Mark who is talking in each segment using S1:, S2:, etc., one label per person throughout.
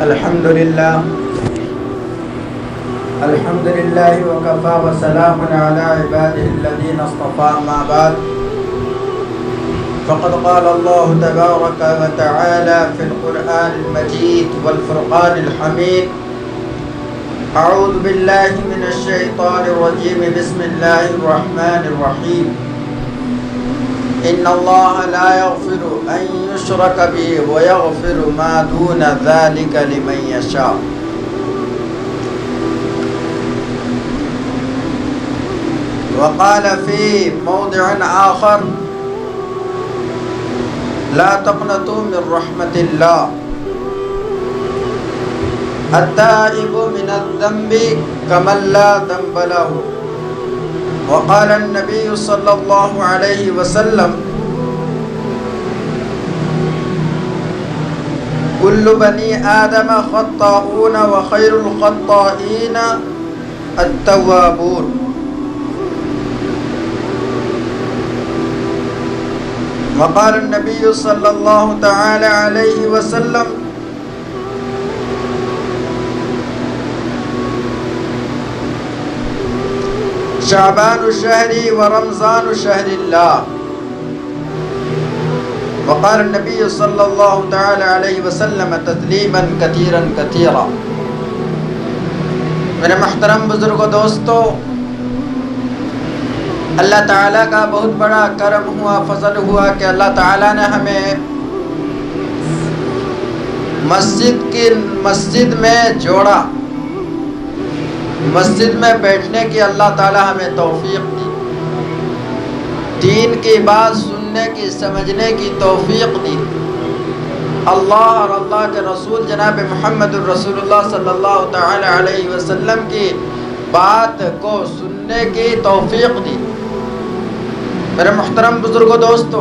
S1: الحمد لله وكفى وسلام على عباده الذين اصطفى. ما بعد فقد قال الله تبارك وتعالى في القرآن المجيد والفرقان الحميد: أعوذ بالله من الشيطان الرجيم. بسم الله الرحمن الرحيم. إن الله لا يغفر أن يشرك به ويغفر ما دون ذلك لمن يشاء. وقال في موضع آخر: لا تقنطوا من رحمة الله، التائب من الذنب كمن لا ذنب له. وقال النبي صلى الله عليه وسلم: كل بني آدم خطاؤون وخير الخطائين التوابون. وقال النبي صلى الله تعالى عليه وسلم: شعبان شهري ورمضان شهر الله. وقال النبي صلى الله تعالى عليه وسلم تسلیما كثيرا كثيرا. میرے محترم بزرگوں، دوستو، اللہ تعالیٰ کا بہت بڑا کرم ہوا، فضل ہوا کہ اللہ تعالیٰ نے ہمیں مسجد میں جوڑا، مسجد میں بیٹھنے کی اللہ تعالیٰ ہمیں توفیق دی، دین کی بات سننے کی، سمجھنے کی توفیق دی. اللہ اور اللہ کے رسول جناب محمد الرسول اللہ صلی اللہ تعالی علیہ وسلم کی بات کو سننے کی توفیق دی. میرے محترم بزرگوں، دوستو،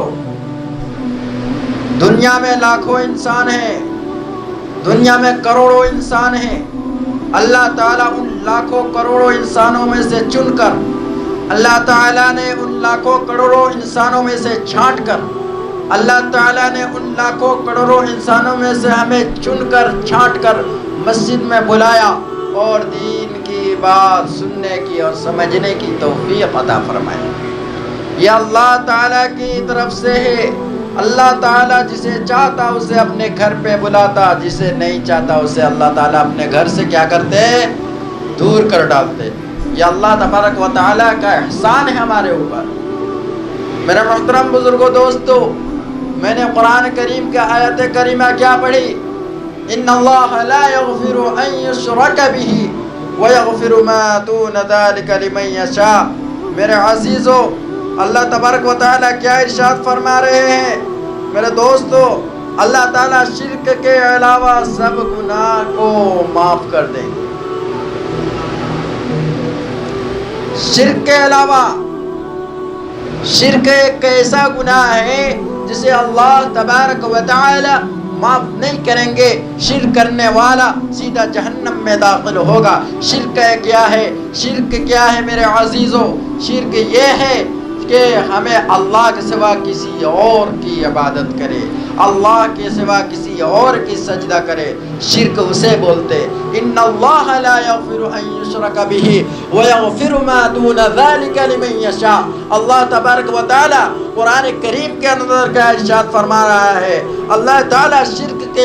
S1: دنیا میں لاکھوں انسان ہیں، دنیا میں کروڑوں انسان ہیں. اللہ تعالیٰ ان لاکھوں کروڑوں انسانوں میں سے چن کر، اللہ تعالیٰ نے ان لاکھوں کروڑوں انسانوں میں سے چھانٹ کر، اللہ تعالیٰ نے ان لاکھوں کروڑوں انسانوں میں سے ہمیں چن کر چھانٹ کر مسجد میں بلایا اور دین کی بات سننے کی اور سمجھنے کی توفیق عطا فرمائی. یہ اللہ تعالیٰ کی طرف سے ہے. اللہ تعالیٰ جسے چاہتا اسے اپنے گھر پہ بلاتا، جسے نہیں چاہتا اسے اللہ تعالیٰ اپنے گھر سے کیا کرتے؟ دور کر ڈالتے. یہ اللہ تبارک و تعالیٰ کا احسان ہے ہمارے اوپر. میرے محترم بزرگوں، دوستو، میں نے قرآن کریم کا آیت کریمہ کیا پڑھی؟ ان اللہ لا یغفر ان یشرک بہ ویغفر ما دون ذلک لمن یشاء. میرے عزیزو، اللہ تبارک و تعالیٰ کیا ارشاد فرما رہے ہیں؟ میرے دوستو، اللہ تعالیٰ شرک کے علاوہ سب گناہ کو معاف کر دیں گے. شرک کے علاوہ، شرک ایک ایسا گناہ ہے جسے اللہ تبارک و تعالی معاف نہیں کریں گے. شرک کرنے والا سیدھا جہنم میں داخل ہوگا. شرک کیا ہے؟ شرک کیا ہے میرے عزیزو؟ شرک یہ ہے کہ ہمیں اللہ کے سوا کسی اور کی عبادت کرے، اللہ کے سوا کسی اور کی سجدہ کرے. شرک اسے بولتے. ان اللہ لا یغفر ان یشرک بہ ویغفر ما دون ذلک لمن یشاء. اللہ تبارک و تعالی قرآن کریم کے اندر کا ارشاد فرما رہا ہے، اللہ تعالی شرک کے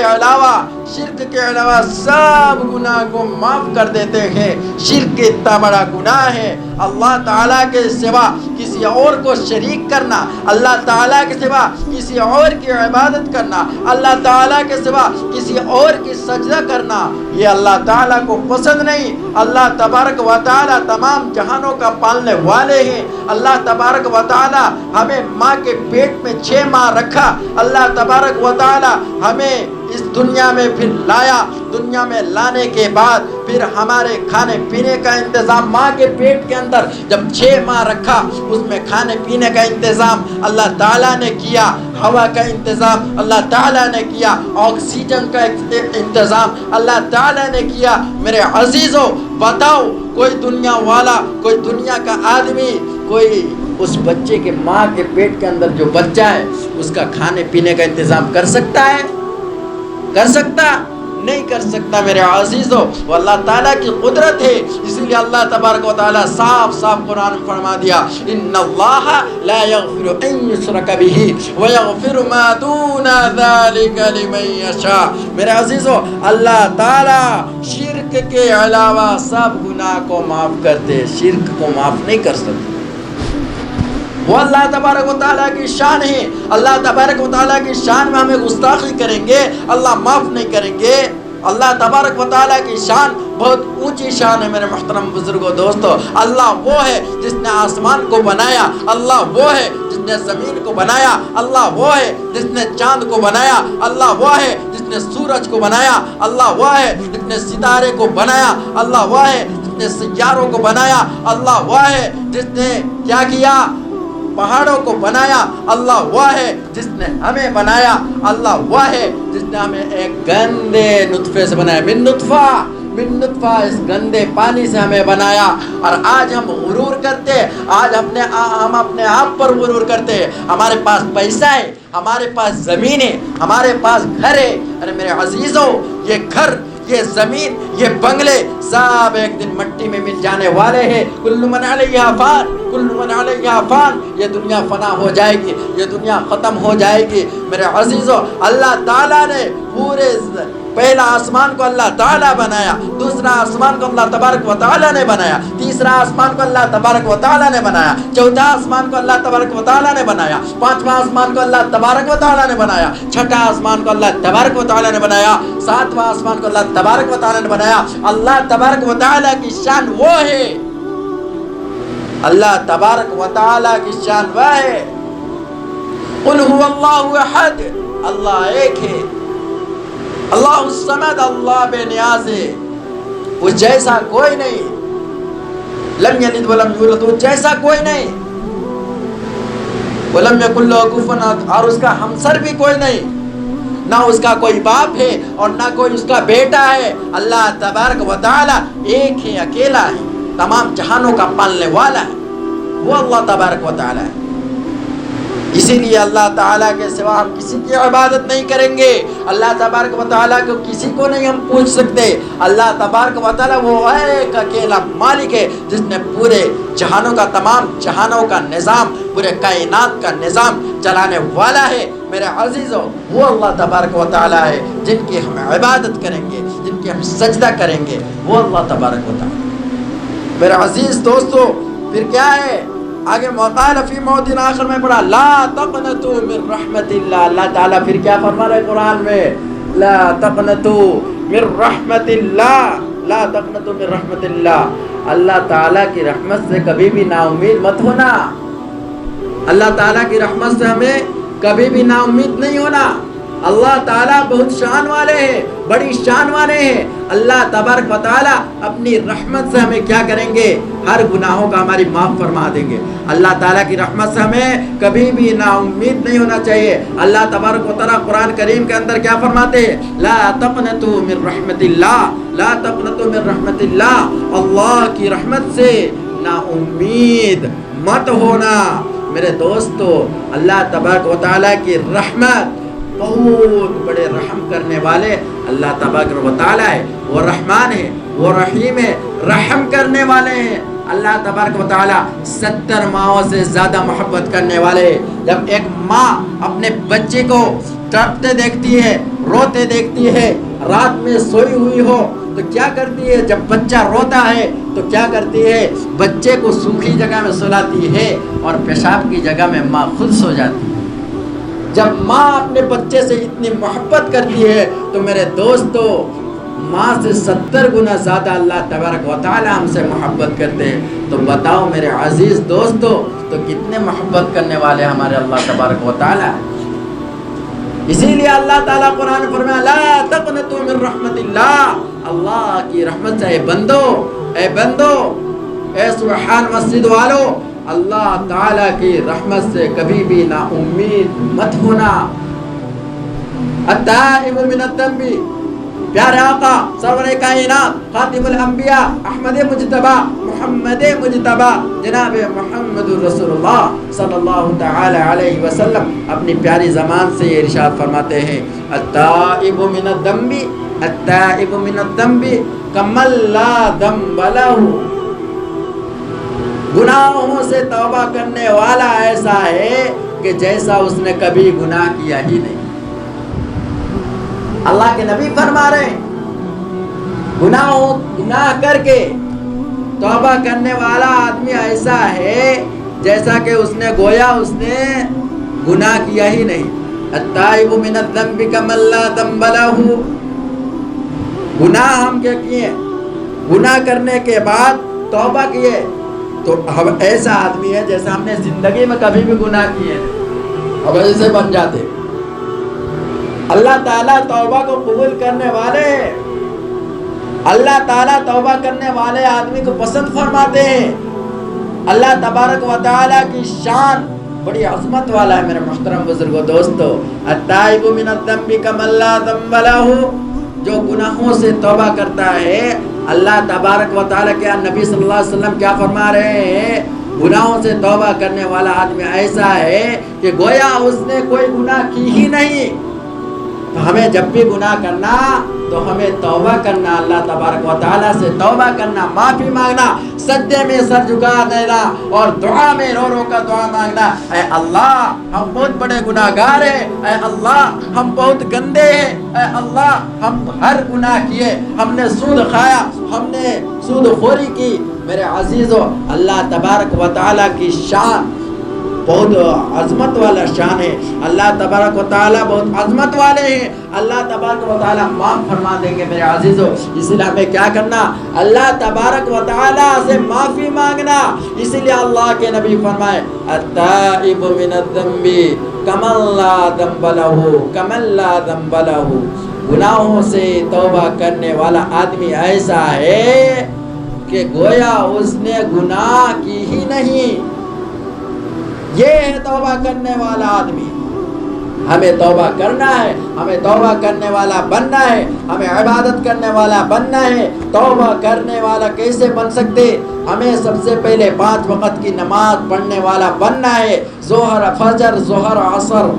S1: علاوہ سب گناہ کو معاف کر دیتے ہیں. شرک اتنا بڑا گناہ ہے. اللہ تعالیٰ کے سوا کسی اور کو شریک کرنا، اللہ تعالیٰ کے سوا کسی اور کی عبادت کرنا، اللہ تعالیٰ کے سوا کسی اور کی سجدہ کرنا، یہ اللہ تعالیٰ کو پسند نہیں. اللہ تبارک و تعالیٰ تمام جہانوں کا پالنے والے ہیں. اللہ تبارک و تعالیٰ ہمیں ماں کے پیٹ میں 6 ماہ رکھا. اللہ تبارک و تعالیٰ ہمیں اس دنیا میں پھر لایا. دنیا میں لانے کے بعد پھر ہمارے کھانے پینے کا انتظام ماں کے پیٹ کے اندر جب 6 ماہ رکھا، اس میں کھانے پینے کا انتظام اللہ تعالیٰ نے کیا، ہوا کا انتظام اللہ تعالیٰ نے کیا، آکسیجن کا انتظام اللہ تعالیٰ نے کیا. میرے عزیزو، بتاؤ کوئی دنیا والا، کوئی دنیا کا آدمی، کوئی اس بچے کے ماں کے پیٹ کے اندر جو بچہ ہے اس کا کھانے پینے کا انتظام کر سکتا ہے؟ کر سکتا نہیں کر سکتا میرے عزیزو، وہ اللہ تعالیٰ کی قدرت ہے۔ اسی لیے اللہ تبارک و تعالیٰ صاف صاف قرآن میں فرما دیا، ان اللہ لا یغفر ان یشرک بہ ویغفر ما دون ذلک لمن یشاء۔ میرے عزیزو، اللہ تعالیٰ شرک کے علاوہ سب گناہ کو معاف کرتے، شرک کو معاف نہیں کر سکتے۔ وہ اللہ تبارک و تعالیٰ کی شان ہے، اللہ تبارک و تعالیٰ کی شان میں ہمیں گستاخی کریں گے اللہ معاف نہیں کریں گے۔ اللہ تبارک و تعالیٰ کی شان بہت اونچی شان ہے میرے محترم بزرگوں دوستو۔ اللہ وہ ہے جس نے آسمان کو بنایا، اللہ وہ ہے جس نے زمین کو بنایا، اللہ وہ ہے جس نے چاند کو بنایا، اللہ وہ ہے جس نے سورج کو بنایا، اللہ وہ ہے جس نے ستارے کو بنایا، اللہ وہ ہے جس نے سیاروں کو بنایا، اللہ وہ ہے جس نے کیا کیا، پہاڑوں کو بنایا، اللہ وہ ہے جس نے ہمیں بنایا، اللہ وہ ہے جس نے ہمیں ایک گندے نطفے سے بنایا، من نطفہ اس گندے پانی سے ہمیں بنایا۔ اور آج ہم غرور کرتے، آج ہم اپنے آپ پر غرور کرتے، ہمارے پاس پیسہ ہے، ہمارے پاس زمین ہے، ہمارے پاس گھر ہے۔ ارے میرے عزیزوں، یہ گھر، یہ زمین، یہ بنگلے سب ایک دن مٹی میں مل جانے والے ہیں۔ کل من علیہا فان، کل من علیہا فان، یہ دنیا فنا ہو جائے گی، یہ دنیا ختم ہو جائے گی۔ میرے عزیزوں، اللہ تعالیٰ نے پورے پہلا آسمان کو اللہ تعالیٰ بنایا، دوسرا آسمان کو اللہ تبارک و تعالیٰ نے بنایا، تیسرا آسمان کو اللہ تبارک و تعالیٰ نے بنایا، چوتھا آسمان کو اللہ تبارک و تعالیٰ نے بنایا، پانچواں آسمان کو اللہ تبارک و تعالیٰ نے بنایا، چھٹا آسمان کو اللہ تبارک و تعالیٰ نے بنایا، ساتواں آسمان کو اللہ تبارک و تعالیٰ نے بنایا۔ اللہ تبارک و تعالیٰ کی شان وہ ہے، اللہ تبارک و تعالیٰ کی شان وہ ہے۔ قل هو اللہ احد، اللہ ایک ہے، اللہ الصمد، اللہ بے نیاز ہے، وہ جیسا کوئی نہیں، لم یلد ولم یولد، وہ جیسا کوئی نہیں، ولم یکن لہ کفوا احد، اور اس کا ہمسر بھی کوئی نہیں، نہ اس کا کوئی باپ ہے اور نہ کوئی اس کا بیٹا ہے۔ اللہ تبارک و تعالی ایک ہے، اکیلا ہے، تمام جہانوں کا پالنے والا ہے، وہ اللہ تبارک و تعالی ہے۔ اسی لیے اللہ تعالیٰ کے سوا ہم کسی کی عبادت نہیں کریں گے، اللہ تبارک و تعالیٰ کو کسی کو نہیں ہم پوچھ سکتے۔ اللہ تبارک و تعالیٰ وہ ایک اکیلا مالک ہے جس نے پورے جہانوں کا، تمام جہانوں کا نظام، پورے کائنات کا نظام چلانے والا ہے۔ میرے عزیزوں، وہ اللہ تبارک و تعالیٰ ہے جن کی ہم عبادت کریں گے، جن کی ہم سجدہ کریں گے، وہ اللہ تبارک و تعالیٰ۔ میرے عزیز دوستو، پھر کیا ہے آگے؟ وقال فی موضع آخر میں پڑھا لا تقنطوا من رحمت اللہ۔ اللہ تعالیٰ پھر کیا فرما رہے قرآن میں؟ لا تقنطوا من رحمت اللہ، لا تقنطوا من رحمت اللہ۔ اللہ تعالیٰ کی رحمت سے کبھی بھی نا امید مت ہونا، اللہ تعالیٰ کی رحمت سے ہمیں کبھی بھی نا امید نہیں ہونا۔ اللہ تعالیٰ بہت شان والے ہیں، بڑی شان والے ہیں۔ اللہ تبارک و تعالیٰ اپنی رحمت سے ہمیں کیا کریں گے؟ ہر گناہوں کا ہماری معاف فرما دیں گے۔ اللہ تعالیٰ کی رحمت سے ہمیں کبھی بھی نا امید نہیں ہونا چاہیے۔ اللہ تبارک و تعالیٰ قرآن کریم کے اندر کیا فرماتے ہیں؟ لا تقنطوا من رحمت اللہ، لا تقنطوا من رحمت اللہ، اللہ کی رحمت سے نا امید مت ہونا۔ میرے دوستو، اللہ تبارک و تعالیٰ کی رحمت، بہت بڑے رحم کرنے والے اللہ تبارک و تعالیٰ ہے، وہ رحمان ہے، وہ رحیم ہے، رحم کرنے والے ہیں۔ اللہ تبارک و تعالیٰ 70 ماہوں سے زیادہ محبت کرنے والے ہیں۔ جب ایک ماں اپنے بچے کو تڑپتے دیکھتی ہے، روتے دیکھتی ہے، رات میں سوئی ہوئی ہو تو کیا کرتی ہے؟ جب بچہ روتا ہے تو کیا کرتی ہے؟ بچے کو سوکھی جگہ میں سلاتی ہے اور پیشاب کی جگہ میں ماں خود سو جاتی ہے۔ جب ماں اپنے بچے سے اتنی محبت کرتی ہے تو میرے دوستو، ماں سے 70 گنا زیادہ اللہ تبارک و تعالی ہم سے محبت کرتے ہیں۔ تو بتاؤ میرے عزیز دوستو، تو کتنے محبت کرنے والے ہمارے اللہ تبارک و تعالی۔ اسی لیے اللہ تعالیٰ قرآن فرمایا لا تقنطوا من رحمت اللہ، اللہ کی رحمت سے اے بندو، اے بندو، اے سبحان مسجد والو، اللہ تعالیٰ کی رحمت سے کبھی بھی نا امید مت ہونا۔ التائب من الذنب، پیارے آقا سرور کائنات خاتم الانبیاء احمد مجتبی محمد مجتبی جناب محمد رسول اللہ صلی اللہ تعالی علیہ وسلم اپنی پیاری زبان سے یہ ارشاد فرماتے ہیں التائب من الذنب التائب من الذنب کمن لا ذنب لہ، گناہوں سے توبہ کرنے والا ایسا ہے کہ جیسا اس نے کبھی گناہ کیا ہی نہیں۔ اللہ کے نبی فرما رہے ہیں گناہ کر کے توبہ کرنے والا آدمی ایسا ہے جیسا کہ اس نے گویا اس نے گناہ کیا ہی نہیں۔ التائب من الذنب کمن لا ذنب لہ، گناہ ہم کیا کیے، گناہ کرنے کے بعد توبہ کیے تو ہم ایسا آدمی ہے جیسا ہم نے زندگی میں کبھی بھی گناہ کیے اب ایسے بن جاتے۔ اللہ تعالیٰ توبہ کو قبول کرنے والے ہیں، اللہ تعالیٰ توبہ کرنے والے آدمی کو پسند فرماتے ہیں۔ اللہ تبارک و تعالیٰ کی شان بڑی عظمت والا ہے میرے محترم بزرگوں دوستو۔ التائب من الذنب کمن لا ذنب لہ، جو گناہوں سے توبہ کرتا ہے، اللہ تبارک و تعالیٰ کے نبی صلی اللہ علیہ وسلم کیا فرما رہے ہیں، گناہوں سے توبہ کرنے والا آدمی ایسا ہے کہ گویا اس نے کوئی گناہ کی ہی نہیں۔ تو ہمیں جب بھی گناہ کرنا تو ہمیں توبہ کرنا، اللہ تبارک و تعالیٰ سے توبہ کرنا، معافی مانگنا، سجدے میں سر جھکا دینا اور دعا میں رو رو کا دعا مانگنا، اے اللہ ہم بہت بڑے گناہ گار ہیں، اے اللہ ہم بہت گندے ہیں، اے اللہ ہم ہر گناہ کیے، ہم نے سود کھایا، ہم نے سود خوری کی۔ میرے عزیزو، اللہ تبارک و تعالیٰ کی شان بہت عظمت والا شان ہے، اللہ تبارک و تعالیٰ بہت عظمت والے ہیں، اللہ تبارک و تعالیٰ معاف فرما دیں گے۔ میرے عزیزو، اس لیے ہمیں کیا کرنا، اللہ تبارک و تعالیٰ سے معافی مانگنا۔ اسی لیے اللہ کے نبی فرمائے التائب من الذنب کمن لا ذنب لہ، کمن لا ذنب لہ، گناہوں سے توبہ کرنے والا آدمی ایسا ہے کہ گویا اس نے گناہ کی ہی نہیں۔ یہ ہے توبہ کرنے والا آدمی۔ ہمیں توبہ کرنا ہے، ہمیں توبہ کرنے والا بننا ہے، ہمیں عبادت کرنے والا بننا ہے۔ توبہ کرنے والا کیسے بن سکتے؟ ہمیں سب سے پہلے 5 وقت کی نماز پڑھنے والا بننا ہے۔ ظہر، فجر، ظہر، عصر،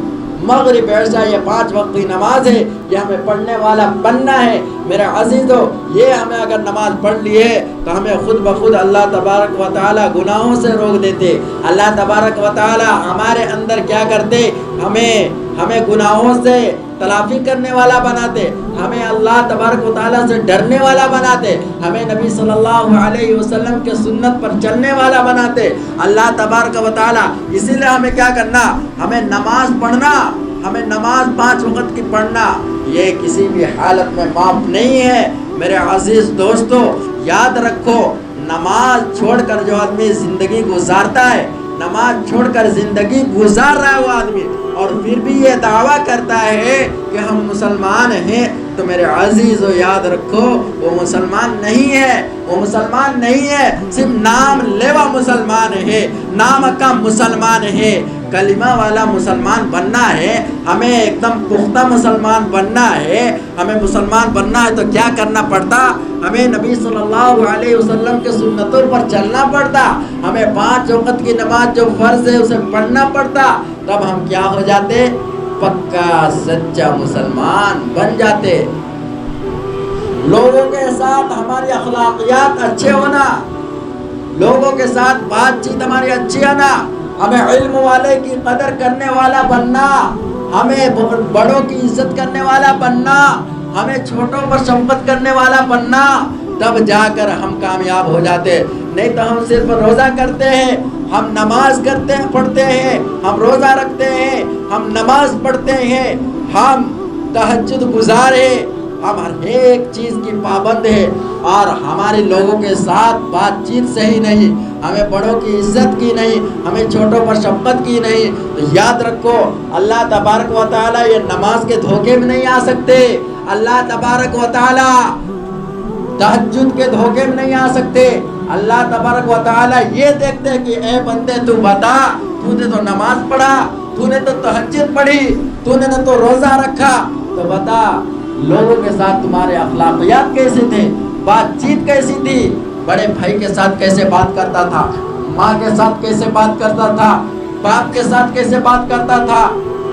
S1: مغرب، عشاء، یہ 5 وقت کی نماز ہے، یہ ہمیں پڑھنے والا بننا ہے۔ میرے عزیزو، یہ ہمیں اگر نماز پڑھ لی ہے تو ہمیں خود بخود اللہ تبارک و تعالیٰ گناہوں سے روک دیتے۔ اللہ تبارک و تعالیٰ ہمارے اندر کیا کرتے، ہمیں گناہوں سے تلافی کرنے والا بناتے، ہمیں اللہ تبارک و تعالیٰ سے ڈرنے والا بناتے، ہمیں نبی صلی اللہ علیہ وسلم کے سنت پر چلنے والا بناتے اللہ تبارک و تعالیٰ۔ اسی لیے ہمیں کیا کرنا، ہمیں نماز پڑھنا، ہمیں نماز 5 وقت کی پڑھنا، یہ کسی بھی حالت میں معاف نہیں ہے۔ میرے عزیز دوستو، یاد رکھو، نماز چھوڑ کر جو آدمی زندگی گزارتا ہے، نماز چھوڑ کر زندگی گزار رہا ہے وہ آدمی، اور پھر بھی یہ دعویٰ کرتا ہے کہ ہم مسلمان ہیں، تو میرے عزیزو یاد رکھو وہ مسلمان نہیں ہے، وہ مسلمان نہیں ہے، صرف نام لیوا مسلمان ہے، نام کا مسلمان ہے۔ کلمہ والا مسلمان بننا ہے، ہمیں ایک دم پختہ مسلمان بننا ہے۔ ہمیں مسلمان بننا ہے تو کیا کرنا پڑتا، ہمیں نبی صلی اللہ علیہ وسلم کے سنتوں پر چلنا پڑتا، ہمیں 5 وقت کی نماز جو فرض ہے اسے پڑھنا پڑتا، تب ہم کیا ہو جاتے، پکا سچا مسلمان بن جاتے۔ لوگوں کے ساتھ ہماری اخلاقیات اچھے ہونا، لوگوں کے ساتھ بات چیت ہماری اچھی ہونا، ہمیں علم والے کی قدر کرنے والا بننا، ہمیں بڑوں کی عزت کرنے والا بننا، ہمیں چھوٹوں پر شفقت کرنے والا بننا، تب جا کر ہم کامیاب ہو جاتے۔ نہیں تو ہم صرف روزہ کرتے ہیں، ہم نماز کرتے ہیں، پڑھتے ہیں، ہم روزہ رکھتے ہیں، ہم نماز پڑھتے ہیں، ہم تہجد گزار ہیں، ہم ہر ایک چیز کی پابند ہے، اور ہمارے لوگوں کے ساتھ بات چیت صحیح نہیں، ہمیں بڑوں کی عزت کی نہیں، ہمیں چھوٹوں پر شفقت کی نہیں، تو یاد رکھو اللہ تبارک و تعالیٰ یہ نماز کے دھوکے میں نہیں آ سکتے، اللہ تبارک و تعالیٰ تہجد کے دھوکے میں نہیں آ سکتے۔ اللہ تبارک و تعالیٰ یہ دیکھتے ہیں کہ اے بندے تو بتا، تو نے تو نماز پڑھا، تو نے تو تہجد پڑھی، تو نے تو روزہ رکھا، تو بتا لوگوں کے ساتھ تمہارے اخلاقیات کیسے تھے، بات چیت کیسی تھی، بڑے بھائی کے ساتھ کیسے بات کرتا تھا، ماں کے ساتھ کیسے بات کرتا تھا، باپ کے ساتھ کیسے بات کرتا تھا،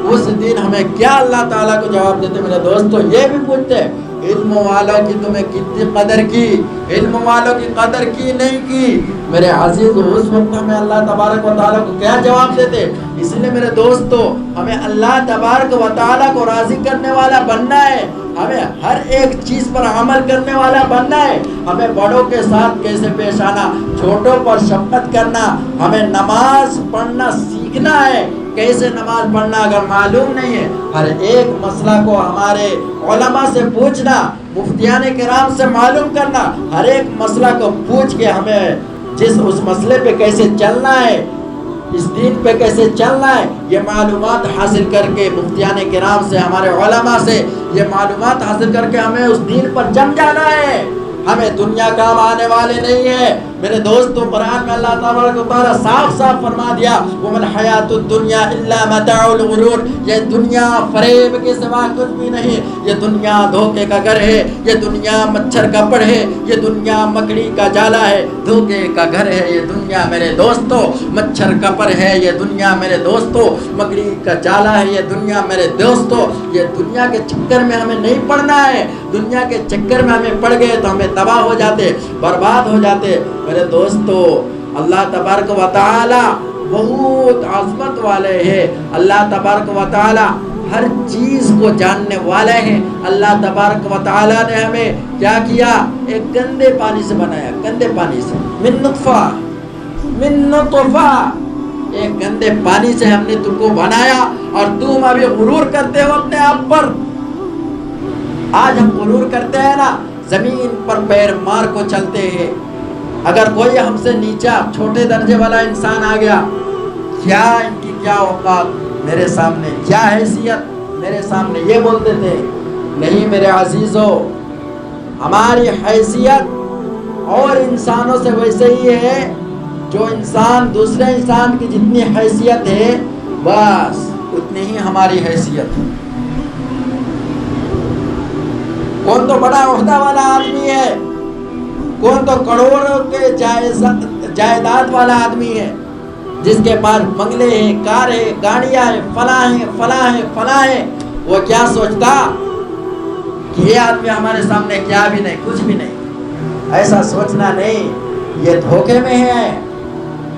S1: اس دن ہمیں کیا اللہ تعالیٰ کو جواب دیتے؟ میرے دوستو یہ بھی پوچھتے علم والوں کی تمہیں کتنی قدر کی، علم والوں کی قدر کی نہیں کی؟ میرے عزیز اس وقت ہمیں اللہ تبارک و تعالیٰ کو کیا جواب دیتے؟ اس لیے میرے دوستو ہمیں اللہ تبارک و تعالیٰ کو راضی کرنے والا بننا ہے، ہمیں ہر ایک چیز پر عمل کرنے والا بننا ہے، ہمیں بڑوں کے ساتھ کیسے پیش آنا، چھوٹوں پر شفقت کرنا، ہمیں نماز پڑھنا سیکھنا ہے۔ کیسے نماز پڑھنا اگر معلوم نہیں ہے، ہر ایک مسئلہ کو ہمارے علماء سے پوچھنا، مفتیان کرام سے معلوم کرنا، ہر ایک مسئلہ کو پوچھ کے ہمیں اس مسئلے پہ کیسے چلنا ہے، اس دین پہ کیسے چلنا ہے، یہ معلومات حاصل کر کے مفتیان کرام سے، ہمارے علماء سے یہ معلومات حاصل کر کے ہمیں اس دین پر جم جانا ہے۔ ہمیں دنیا کام آنے والے نہیں ہے میرے دوستوں۔ قرآن میں اللہ تبارک و تعالیٰ صاف صاف فرما دیا وَمَا الْحَيَاةُ الدُّنْيَا إِلَّا مَتَاعُ الْغُرُورِ، یہ دنیا فریب کے سوا کچھ بھی نہیں، یہ دنیا دھوکے کا گھر ہے، یہ دنیا مچھر کا پڑ ہے، یہ دنیا مکڑی کا جالا ہے، دھوکے کا گھر ہے یہ دنیا میرے دوستوں، مچھر کا پڑ ہے یہ دنیا میرے دوستوں، مکڑی کا جالا ہے یہ دنیا میرے دوستوں۔ یہ دنیا کے چکر میں ہمیں نہیں پڑنا ہے، دنیا کے چکر میں ہمیں پڑ گئے تو ہمیں تباہ ہو جاتے، برباد ہو جاتے۔ میرے دوستو اللہ تبارک و تعالی بہت عظمت والے ہیں، اللہ تبارک و تعالی ہر چیز کو جاننے والے ہیں۔ اللہ تبارک و تعالی نے ہمیں کیا کیا؟ ایک گندے پانی سے بنایا، گندے پانی سے، من نطفہ، ایک گندے پانی سے ہم نے تم کو بنایا، اور تم ابھی غرور کرتے ہو اپنے آپ پر۔ آج ہم غرور کرتے ہیں نا، زمین پر پیر مار کو چلتے ہیں۔ اگر کوئی ہم سے نیچا چھوٹے درجے والا انسان آ گیا، کیا ان کی کیا اوقات میرے سامنے، کیا حیثیت میرے سامنے، یہ بولتے تھے۔ نہیں میرے عزیزو، ہماری حیثیت اور انسانوں سے ویسے ہی ہے، جو انسان دوسرے انسان کی جتنی حیثیت ہے بس اتنی ہی ہماری حیثیت ہے۔ کون تو بڑا عہدہ والا آدمی ہے، کون تو کروڑوں کے جائیداد والا آدمی ہے، جس کے پاس بنگلے ہیں، کار ہے، گاڑیاں ہیں، فلاں ہیں، فلاں ہیں، فلاں ہیں، وہ کیا سوچتا کہ یہ آدمی ہمارے سامنے کیا بھی نہیں، کچھ بھی نہیں۔ ایسا سوچنا نہیں، یہ دھوکے میں ہے،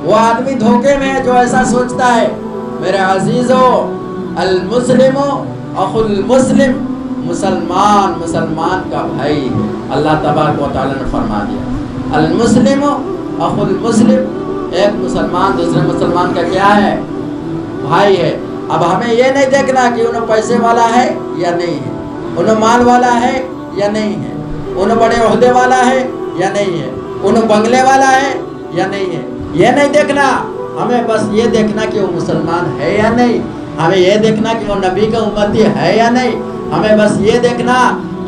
S1: وہ آدمی دھوکے میں ہے جو ایسا سوچتا ہے۔ میرے عزیزو، المسلم اخو المسلم، مسلمان مسلمان کا بھائی ہے، اللہ تبارک و تعالیٰ نے فرما دیا المسلم اخو المسلم، ایک مسلمان دوسرے مسلمان کا کیا ہے؟ بھائی ہے۔ اب ہمیں یہ نہیں دیکھنا کہ انہوں پیسے والا ہے یا نہیں ہے، انہوں مال والا ہے یا نہیں ہے، انہوں بڑے عہدے والا ہے یا نہیں ہے، انہوں بنگلے والا ہے یا نہیں ہے، یہ نہیں دیکھنا۔ ہمیں بس یہ دیکھنا کہ وہ مسلمان ہے یا نہیں، ہمیں یہ دیکھنا کہ وہ نبی کا امتی ہے یا نہیں، ہمیں بس یہ دیکھنا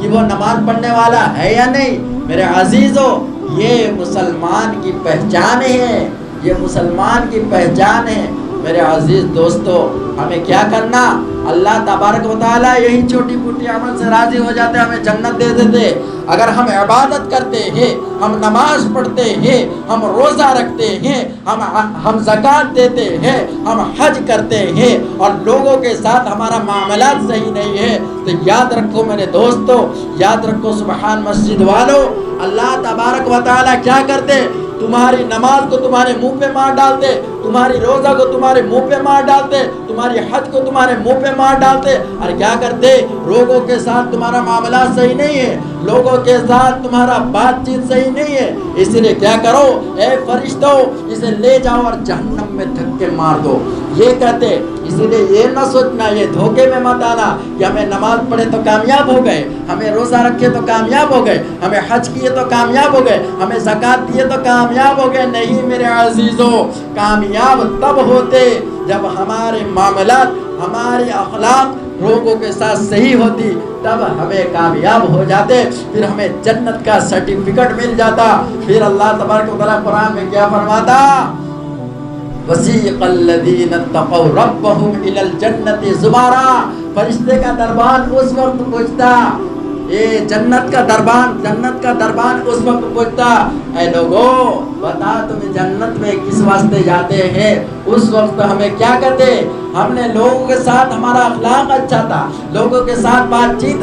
S1: کہ وہ نماز پڑھنے والا ہے یا نہیں۔ میرے عزیزو، یہ مسلمان کی پہچان ہے، یہ مسلمان کی پہچان ہے۔ میرے عزیز دوستو، ہمیں کیا کرنا؟ اللہ تبارک و تعالیٰ یہی چھوٹی موٹی عمل سے راضی ہو جاتے، ہمیں جنت دے دیتے۔ اگر ہم عبادت کرتے ہیں، ہم نماز پڑھتے ہیں، ہم روزہ رکھتے ہیں، ہم زکوٰۃ دیتے ہیں، ہم حج کرتے ہیں، اور لوگوں کے ساتھ ہمارا معاملات صحیح نہیں ہے، تو یاد رکھو میرے دوستو، یاد رکھو سبحان مسجد والو، اللہ تبارک و تعالیٰ کیا کرتے؟ تمہاری نماز کو تمہارے منہ پہ مار ڈالتے، تمہاری روزہ کو تمہارے منہ پہ مار ڈالتے، تمہاری حج کو تمہارے منہ پہ مار ڈالتے، اور کیا کرتے؟ لوگوں کے ساتھ تمہارا معاملات صحیح نہیں ہے، لوگوں کے ساتھ تمہارا بات چیت صحیح نہیں ہے، اس لیے کیا کرو؟ اے فرشتوں، اسے لے جاؤ اور جہنم میں دھکے مار دو، یہ کہتے۔ اس لیے یہ نہ سوچنا، یہ دھوکے میں مت آنا کہ ہمیں نماز پڑھے تو کامیاب ہو گئے، ہمیں روزہ رکھے تو کامیاب ہو گئے، ہمیں حج کیے تو کامیاب ہو گئے، ہمیں زکوٰۃ دیے تو کامیاب ہو گئے۔ نہیں میرے عزیزوں، کامیاب تب ہوتے جب ہمارے معاملات، ہماری اخلاق لوگوں کے ساتھ صحیح ہوتی، تب ہمیں کامیاب ہو جاتے، پھر ہمیں جنت کا سرٹیفکیٹ مل جاتا۔ پھر اللہ تبارک و تعالیٰ قرآن میں کیا فرماتا؟ وَسِيقَ الَّذِينَ اتَّقَوْا رَبَّهُمْ إِلَى الْجَنَّةِ زُمَرًا، فرشتے کا دربار اس وقت پہنچتا یہ جنت کا دربان اس وقت پوچھتا اے لوگوں بتا تم جنت میں کس واسطے جاتے ہیں. اس وقت ہمیں کیا کہتے, ہم نے لوگوں کے ساتھ ہمارا اخلاق اچھا تھا, لوگوں کے ساتھ بات چیت